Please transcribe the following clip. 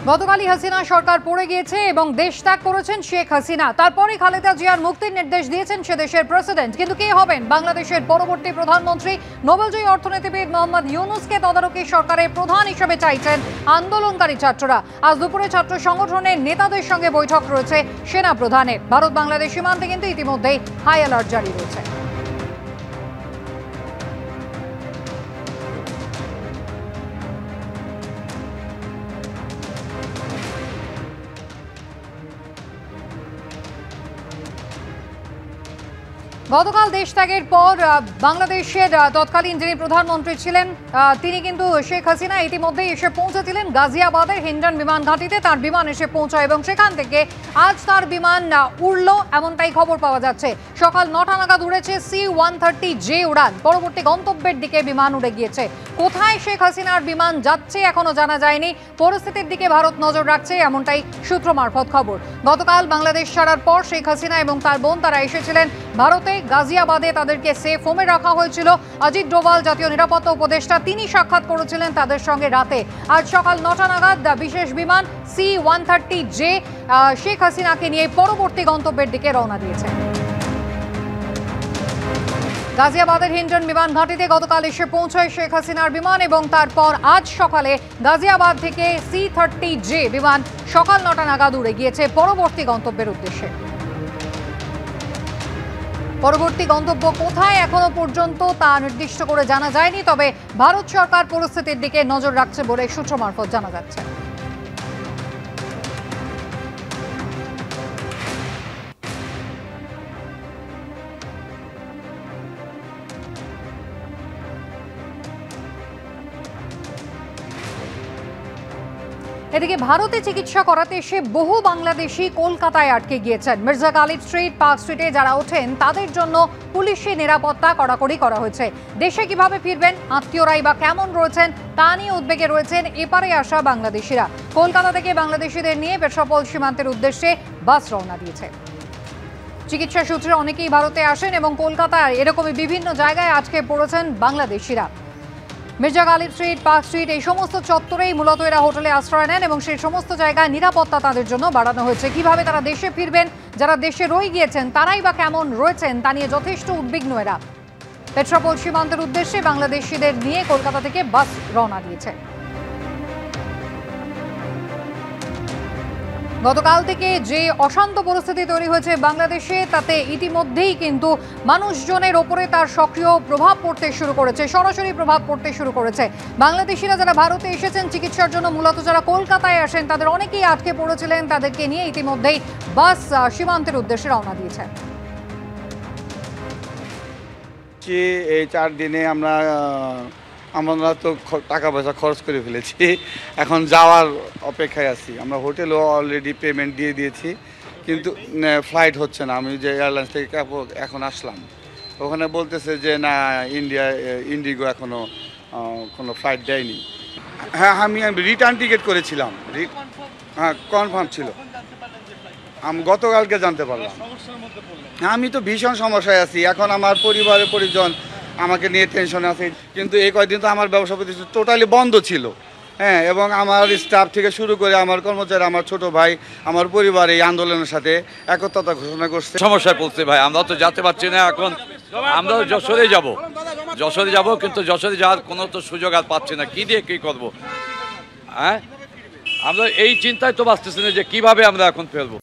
গতকালই হাসিনা সরকার পড়ে গিয়েছে এবং দেশ ত্যাগ করেছেন শেখ হাসিনা। তারপরে খালেদা জিয়ার মুক্তির নির্দেশ দিয়েছেন সে দেশের প্রেসিডেন্ট। কিন্তু কে হবেন বাংলাদেশের পরবর্তী প্রধানমন্ত্রী? নোবেলজয়ী অর্থনীতিবিদ মোহাম্মদ ইউনূসকে তদারকি সরকারের প্রধান হিসেবে চাইছেন আন্দোলনকারী ছাত্ররা। আজ দুপুরে ছাত্র সংগঠনের নেতাদের সঙ্গে বৈঠক রয়েছে সেনা প্রধানের। ভারত বাংলাদেশ সীমান্তে কিন্তু ইতিমধ্যেই হাই অ্যালার্ট জারি রয়েছে। গতকাল দেশ ত্যাগের পর বাংলাদেশের তৎকালীন যিনি প্রধানমন্ত্রী ছিলেন তিনি কিন্তু শেখ হাসিনা ইতিমধ্যেই এসে পৌঁছেছিলেন গাজিয়াবাদের হিন্ডন বিমান ঘাঁটিতে। তার বিমান এসে পৌঁছায় এবং সেখান থেকে আজ তার বিমান উড়ল এমনটাই খবর পাওয়া যাচ্ছে। সকাল 9টা নাগাদ উড়েছে C-130J উড়ান। পরবর্তী গন্তব্যের দিকে বিমান উড়ে গিয়েছে। কোথায় শেখ হাসিনার বিমান যাচ্ছে এখনো জানা যায়নি। পরিস্থিতির দিকে ভারত নজর রাখছে এমনটাই সূত্র মারফত খবর। গতকাল বাংলাদেশ ছাড়ার পর শেখ হাসিনা এবং তার বোন তারা এসেছিলেন ভারতে। গাজিয়াবাদে তাদেরকে সেফ হোমে রাখা হয়েছিল। অজিত ডোভাল জাতীয় নিরাপত্তা উপদেষ্টা তিনি সাক্ষাৎ করেছিলেন তাদের সঙ্গে রাতে। আজ সকাল 9টা নাগাদ বিশেষ বিমান C-130J শেখ হাসিনাকে নিয়ে পরবর্তী গন্তব্যের দিকে রওনা দিয়েছে। গাজিয়াবাদের হিন্ডন বিমান ঘাঁটিতে গতকাল এসে পৌঁছায় শেখ হাসিনার বিমান এবং তারপর আজ সকালে গাজিয়াবাদ থেকে C-30J বিমান সকাল 9টা নাগাদ উড়ে গিয়েছে পরবর্তী গন্তব্যের উদ্দেশ্যে। পরবর্তী গন্তব্য কোথায় এখনো পর্যন্ত তা নির্দিষ্ট করে জানা যায়নি, তবে ভারত সরকার পরিস্থিতির দিকে নজর রাখছে বলে সূত্র মারফত জানা যাচ্ছে। এদিকে ভারতে চিকিৎসা করাতে এসে বহু বাংলাদেশি কলকাতায় আটকে গিয়েছেন। মির্জা গালিব স্ট্রিট, পার্ক স্ট্রিটে যারা ওঠেন তাদের জন্য পুলিশি নিরাপত্তা কড়াকড়ি করা হয়েছে। দেশে কিভাবে ফিরবেন, আত্মীয়রাই বা কেমন রয়েছেন তা নিয়ে উদ্বেগে রয়েছেন এপারে আসা বাংলাদেশিরা। কলকাতা থেকে বাংলাদেশিদের নিয়ে পেট্রাপোল সীমান্তের উদ্দেশ্যে বাস রওনা দিয়েছে। চিকিৎসা সূত্রে অনেকেই ভারতে আসেন এবং কলকাতায় এরকমই বিভিন্ন জায়গায় আটকে পড়েছেন বাংলাদেশিরা। Mirza Ghalib Street, Park Street এই সমস্ত চত্বরেই মূলত এরা হোটেলে আশ্রয় নেন এবং সেই সমস্ত জায়গায় নিরাপত্তা তাদের জন্য বাড়ানো হয়েছে। কিভাবে তারা দেশে ফিরবেন, যারা দেশে রয়ে গিয়েছেন তারাই বা কেমন রয়েছেন তা নিয়ে যথেষ্ট উদ্বিগ্ন এরা। পেট্রাপোল সীমান্তের উদ্দেশ্যে বাংলাদেশিদের নিয়ে কলকাতা থেকে বাস রওনা দিয়েছে। গতকাল থেকে যে অশান্ত পরিস্থিতি তৈরি হয়েছে বাংলাদেশে তাতে ইতিমধ্যেই কিন্তু মানুষজনের ওপরে তার সক্রিয় প্রভাব পড়তে শুরু করেছে, সরাসরি প্রভাব পড়তে শুরু করেছে। বাংলাদেশিরা যারা ভারতে এসেছেন চিকিৎসার জন্য, মূলত যারা কলকাতায় আসেন তাদের অনেকেই আটকে পড়েছিলেন। তাদেরকে নিয়ে ইতিমধ্যেই বাস সীমান্তের উদ্দেশ্যে রওনা দিয়েছে। এই 4 দিনে আমরা তো টাকা পয়সা খরচ করে ফেলেছি, এখন যাওয়ার অপেক্ষায় আছি। আমরা হোটেলও অলরেডি পেমেন্ট দিয়ে দিয়েছি, কিন্তু ফ্লাইট হচ্ছে না। আমি যে এয়ারলাইন্স থেকে এখন আসলাম, ওখানে বলতেছে যে না, ইন্ডিগো এখনও কোনো ফ্লাইট দেয়নি। হ্যাঁ, আমি রিটার্ন টিকিট করেছিলাম। হ্যাঁ, কনফার্ম ছিল। আমি গতকালকে জানতে পারলাম। আমি তো ভীষণ সমস্যায় আছি এখন। আমার পরিবারের পরিজন আমাকে নিয়ে টেনশনে আছে, কিন্তু এই কয়েকদিন তো আমার ব্যবসা প্রতিষ্ঠান টোটালি বন্ধ ছিল। হ্যাঁ, এবং আমার স্টাফ থেকে শুরু করে আমার কর্মচারী, আমার ছোট ভাই, আমার পরিবার এই আন্দোলনের সাথে একত্রতা ঘোষণা করছে। সমস্যায় পড়ছে ভাই, আমরা তো যেতে পারছি না। এখন আমরা যশোরে যাব, কিন্তু যশোরে যাওয়ার কোনো তো সুযোগ আর পাচ্ছি না। কি দিয়ে কী করবো? হ্যাঁ, আমরা এই চিন্তায় তো বাঁচতেছি না যে কিভাবে আমরা এখন ফেলবো।